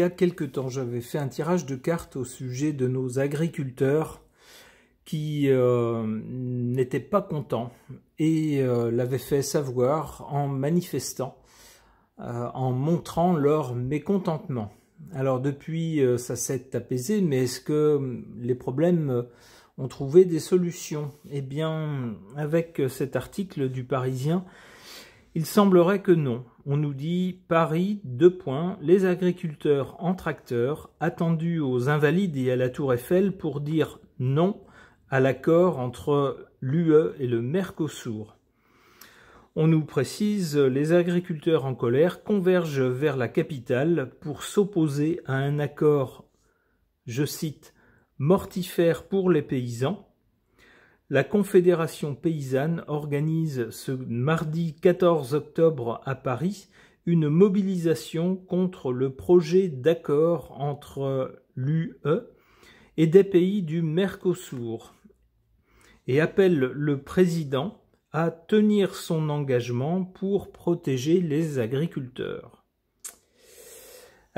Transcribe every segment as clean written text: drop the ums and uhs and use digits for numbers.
a quelque temps, j'avais fait un tirage de cartes au sujet de nos agriculteurs qui n'étaient pas contents et l'avaient fait savoir en manifestant, en montrant leur mécontentement. Alors depuis, ça s'est apaisé, mais est-ce que les problèmes ont trouvé des solutions? Eh bien, avec cet article du Parisien, il semblerait que non. On nous dit Paris, les agriculteurs en tracteur attendus aux Invalides et à la Tour Eiffel pour dire non à l'accord entre l'UE et le Mercosur. On nous précise, les agriculteurs en colère convergent vers la capitale pour s'opposer à un accord, je cite, mortifère pour les paysans. La Confédération paysanne organise ce mardi 14 octobre à Paris une mobilisation contre le projet d'accord entre l'UE et des pays du Mercosur et appelle le président à tenir son engagement pour protéger les agriculteurs.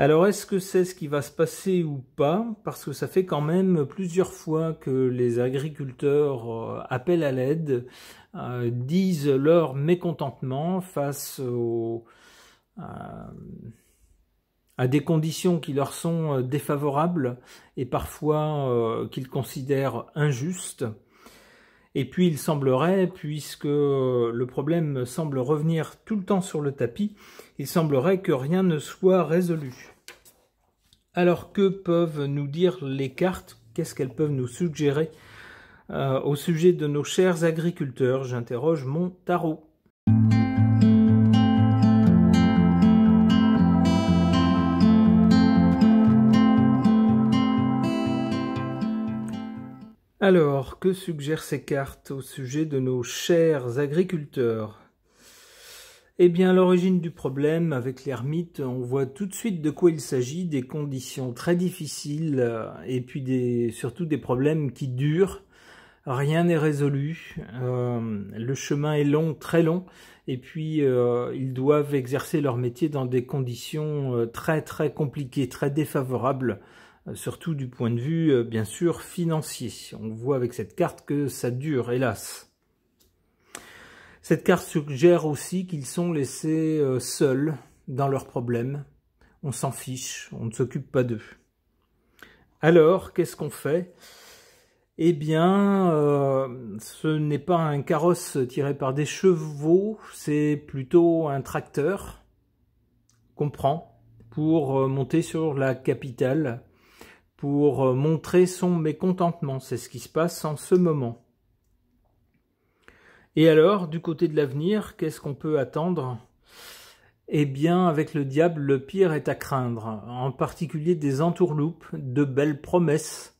Alors, est-ce que c'est ce qui va se passer ou pas? Parce que ça fait quand même plusieurs fois que les agriculteurs appellent à l'aide, disent leur mécontentement face à des conditions qui leur sont défavorables et parfois qu'ils considèrent injustes. Et puis il semblerait, puisque le problème semble revenir tout le temps sur le tapis, il semblerait que rien ne soit résolu. Alors que peuvent nous dire les cartes? Qu'est-ce qu'elles peuvent nous suggérer au sujet de nos chers agriculteurs? J'interroge mon tarot. Alors, que suggèrent ces cartes au sujet de nos chers agriculteurs? Eh bien, l'origine du problème avec l'ermite, on voit tout de suite de quoi il s'agit, des conditions très difficiles et puis surtout des problèmes qui durent. Rien n'est résolu, le chemin est long, très long, et puis ils doivent exercer leur métier dans des conditions très très compliquées, très défavorables, surtout du point de vue, bien sûr, financier. On voit avec cette carte que ça dure, hélas. Cette carte suggère aussi qu'ils sont laissés seuls dans leurs problèmes. On s'en fiche, on ne s'occupe pas d'eux. Alors, qu'est-ce qu'on fait? Eh bien, ce n'est pas un carrosse tiré par des chevaux, c'est plutôt un tracteur qu'on prend pour monter sur la capitale, pour montrer son mécontentement. C'est ce qui se passe en ce moment. Et alors, du côté de l'avenir, qu'est-ce qu'on peut attendre? Eh bien, avec le diable, le pire est à craindre, en particulier des entourloupes, de belles promesses,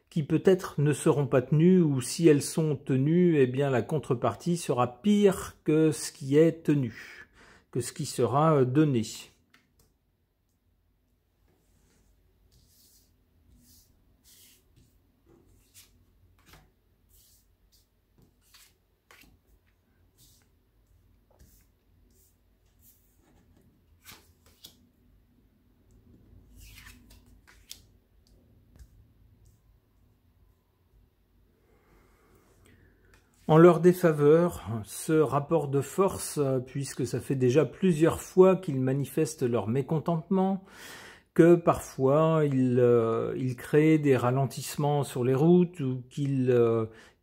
qui peut-être ne seront pas tenues, ou si elles sont tenues, eh bien la contrepartie sera pire que ce qui est tenu, que ce qui sera donné. En leur défaveur, ce rapport de force, puisque ça fait déjà plusieurs fois qu'ils manifestent leur mécontentement, que parfois ils créent des ralentissements sur les routes ou qu'ils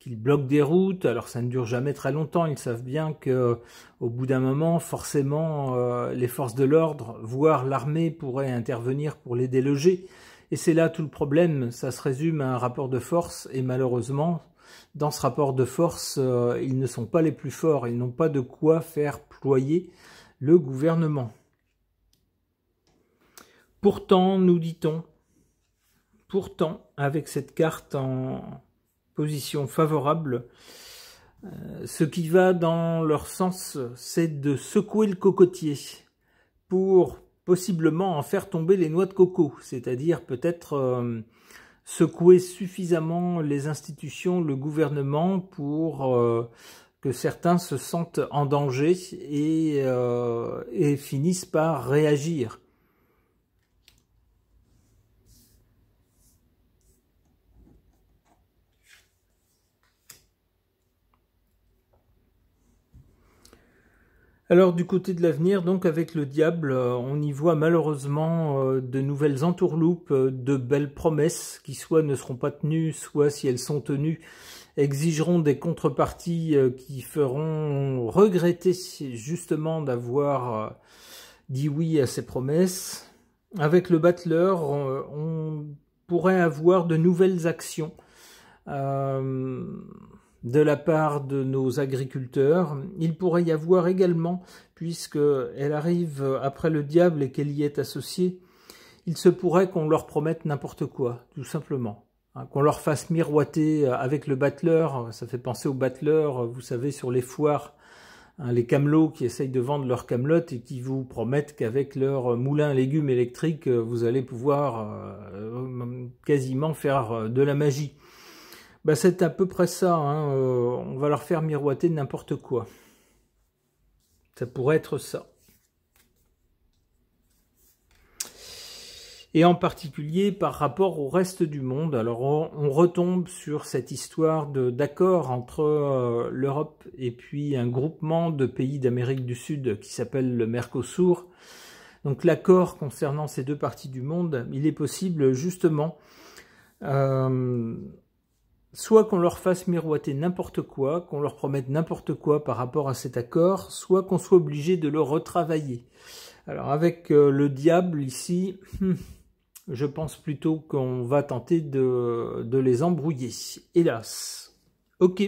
bloquent des routes. Alors ça ne dure jamais très longtemps, ils savent bien que au bout d'un moment, forcément, les forces de l'ordre, voire l'armée, pourraient intervenir pour les déloger. Et c'est là tout le problème, ça se résume à un rapport de force et malheureusement, dans ce rapport de force, ils ne sont pas les plus forts, ils n'ont pas de quoi faire ployer le gouvernement. Pourtant, nous dit-on, avec cette carte en position favorable, ce qui va dans leur sens, c'est de secouer le cocotier pour possiblement en faire tomber les noix de coco, c'est-à-dire peut-être secouer suffisamment les institutions, le gouvernement pour que certains se sentent en danger et finissent par réagir. Alors du côté de l'avenir, donc avec le diable, on y voit malheureusement de nouvelles entourloupes, de belles promesses qui soit ne seront pas tenues, soit si elles sont tenues, exigeront des contreparties qui feront regretter justement d'avoir dit oui à ces promesses. Avec le battleur, on pourrait avoir de nouvelles actions de la part de nos agriculteurs. Il pourrait y avoir également, puisqu'elle arrive après le diable et qu'elle y est associée, il se pourrait qu'on leur promette n'importe quoi, tout simplement. Qu'on leur fasse miroiter avec le battleur, ça fait penser au battleur, vous savez, sur les foires, les camelots qui essayent de vendre leurs camelotes et qui vous promettent qu'avec leur moulin à légumes électrique, vous allez pouvoir quasiment faire de la magie. Bah, c'est à peu près ça, hein. On va leur faire miroiter n'importe quoi. Ça pourrait être ça. Et en particulier par rapport au reste du monde. Alors on retombe sur cette histoire d'accord entre l'Europe et puis un groupement de pays d'Amérique du Sud qui s'appelle le Mercosur. Donc l'accord concernant ces deux parties du monde, il est possible justement soit qu'on leur fasse miroiter n'importe quoi, qu'on leur promette n'importe quoi par rapport à cet accord, soit qu'on soit obligé de le retravailler. Alors avec le diable ici, je pense plutôt qu'on va tenter de les embrouiller, hélas. Ok.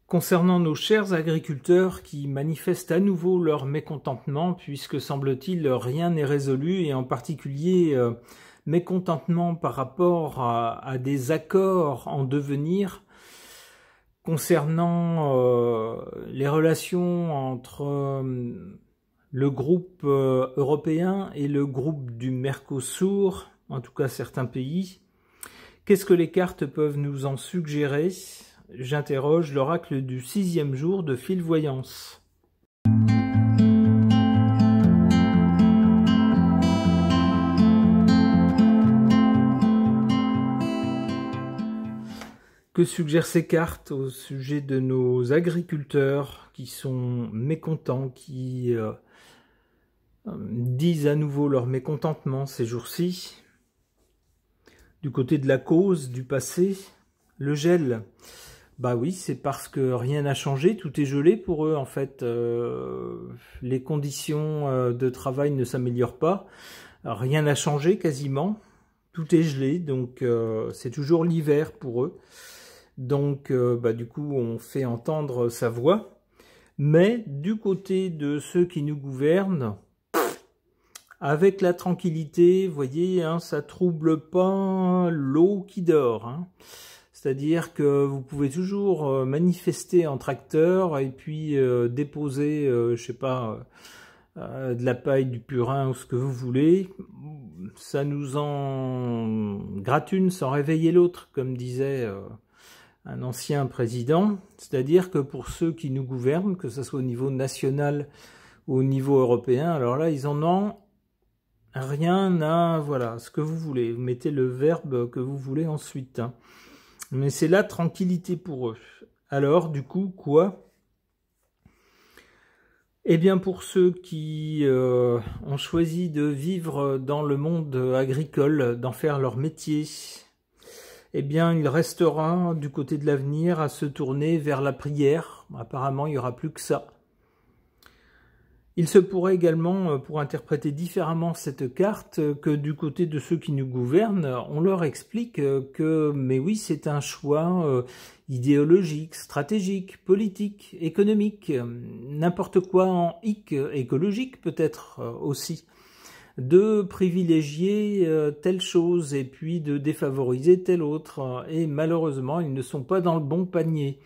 Concernant nos chers agriculteurs qui manifestent à nouveau leur mécontentement, puisque semble-t-il rien n'est résolu, et en particulier mécontentement par rapport à des accords en devenir, concernant les relations entre le groupe européen et le groupe du Mercosur, en tout cas certains pays. Qu'est-ce que les cartes peuvent nous en suggérer? J'interroge l'oracle du 6e jour de Fil Voyance. Que suggèrent ces cartes au sujet de nos agriculteurs qui sont mécontents, qui disent à nouveau leur mécontentement ces jours-ci? Du côté de la cause, du passé, le gel. Bah oui, c'est parce que rien n'a changé, tout est gelé pour eux en fait. Les conditions de travail ne s'améliorent pas, rien n'a changé quasiment, tout est gelé, donc c'est toujours l'hiver pour eux. Donc bah, du coup on fait entendre sa voix, mais du côté de ceux qui nous gouvernent, avec la tranquillité, vous voyez, hein, ça trouble pas l'eau qui dort, hein. C'est-à-dire que vous pouvez toujours manifester en tracteur et puis déposer, je sais pas, de la paille, du purin ou ce que vous voulez. Ça nous en gratte une sans réveiller l'autre, comme disait un ancien président. C'est-à-dire que pour ceux qui nous gouvernent, que ce soit au niveau national ou au niveau européen, alors là, ils en ont rien à... Voilà, ce que vous voulez. Vous mettez le verbe que vous voulez ensuite, hein. Mais c'est la tranquillité pour eux. Alors, du coup, quoi? Eh bien, pour ceux qui ont choisi de vivre dans le monde agricole, d'en faire leur métier, eh bien, il restera du côté de l'avenir à se tourner vers la prière. Apparemment, il n'y aura plus que ça. Il se pourrait également, pour interpréter différemment cette carte, que du côté de ceux qui nous gouvernent, on leur explique que, mais oui, c'est un choix idéologique, stratégique, politique, économique, n'importe quoi en hic, écologique peut-être aussi, de privilégier telle chose et puis de défavoriser telle autre. Et malheureusement, ils ne sont pas dans le bon panier.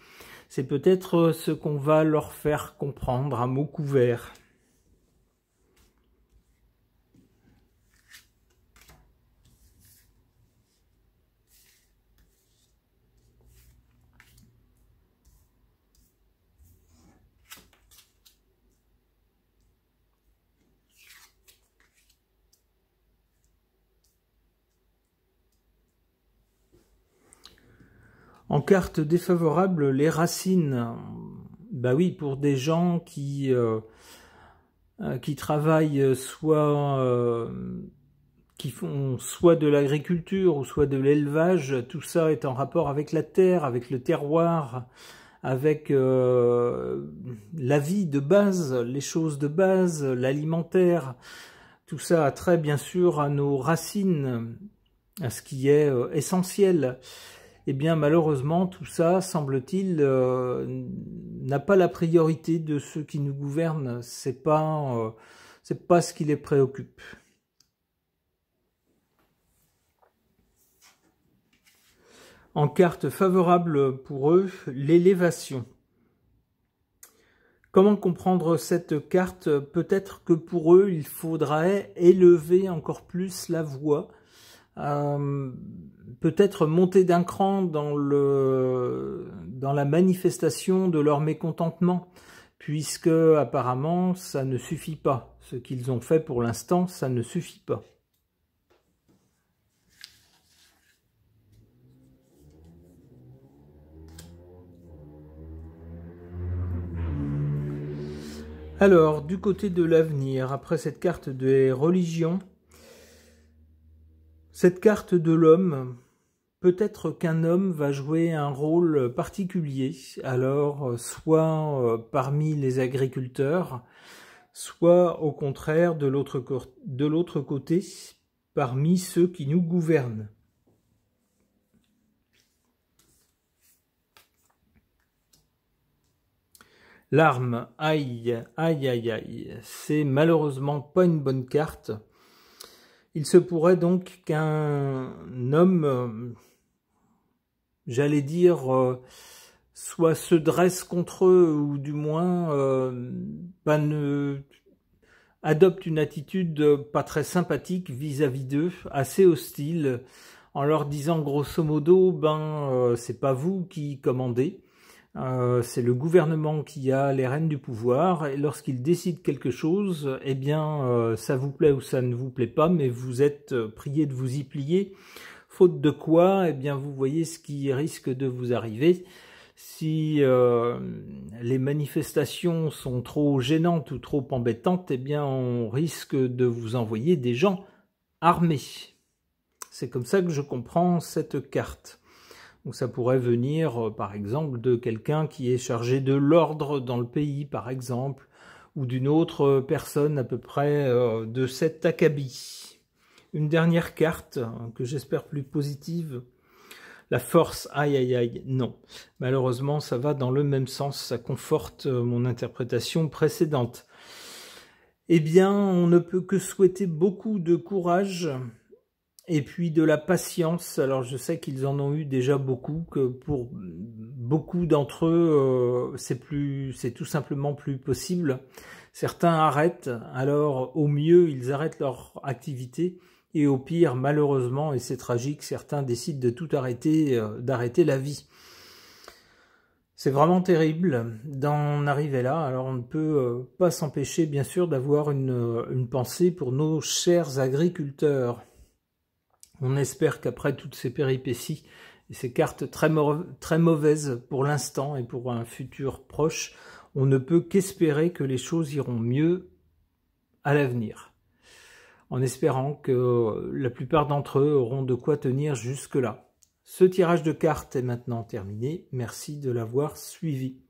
C'est peut-être ce qu'on va leur faire comprendre à mots couverts. En carte défavorable, les racines. Bah oui, pour des gens qui travaillent qui font soit de l'agriculture ou soit de l'élevage, tout ça est en rapport avec la terre, avec le terroir, avec la vie de base, les choses de base, l'alimentaire. Tout ça a trait bien sûr à nos racines, à ce qui est essentiel. Eh bien malheureusement tout ça, semble-t-il, n'a pas la priorité de ceux qui nous gouvernent. C'est pas ce qui les préoccupe. En carte favorable pour eux, l'élévation. Comment comprendre cette carte? Peut-être que pour eux, il faudrait élever encore plus la voix, peut-être monter d'un cran dans la manifestation de leur mécontentement, puisque apparemment ça ne suffit pas. Ce qu'ils ont fait pour l'instant, ça ne suffit pas. Alors, du côté de l'avenir, après cette carte des religions, cette carte de l'homme, peut-être qu'un homme va jouer un rôle particulier, alors soit parmi les agriculteurs, soit au contraire de l'autre côté, parmi ceux qui nous gouvernent. L'arme, aïe, aïe, aïe, aïe, c'est malheureusement pas une bonne carte. Il se pourrait donc qu'un homme, j'allais dire, soit se dresse contre eux, ou du moins adopte une attitude pas très sympathique vis-à-vis d'eux, assez hostile, en leur disant grosso modo, c'est pas vous qui commandez. C'est le gouvernement qui a les rênes du pouvoir, et lorsqu'il décide quelque chose, eh bien, ça vous plaît ou ça ne vous plaît pas, mais vous êtes prié de vous y plier, faute de quoi, eh bien, vous voyez ce qui risque de vous arriver. Si les manifestations sont trop gênantes ou trop embêtantes, eh bien, on risque de vous envoyer des gens armés. C'est comme ça que je comprends cette carte. Donc ça pourrait venir, par exemple, de quelqu'un qui est chargé de l'ordre dans le pays, par exemple, ou d'une autre personne à peu près de cet acabit. Une dernière carte, que j'espère plus positive, la force, aïe aïe aïe, non. Malheureusement, ça va dans le même sens, ça conforte mon interprétation précédente. Eh bien, on ne peut que souhaiter beaucoup de courage, et puis de la patience. Alors je sais qu'ils en ont eu déjà beaucoup, que pour beaucoup d'entre eux, c'est tout simplement plus possible. Certains arrêtent, alors au mieux ils arrêtent leur activité, et au pire, malheureusement, et c'est tragique, certains décident de tout arrêter, d'arrêter la vie. C'est vraiment terrible d'en arriver là. Alors on ne peut pas s'empêcher bien sûr d'avoir une pensée pour nos chers agriculteurs. On espère qu'après toutes ces péripéties et ces cartes très mauvaises pour l'instant et pour un futur proche, on ne peut qu'espérer que les choses iront mieux à l'avenir. En espérant que la plupart d'entre eux auront de quoi tenir jusque-là. Ce tirage de cartes est maintenant terminé. Merci de l'avoir suivi.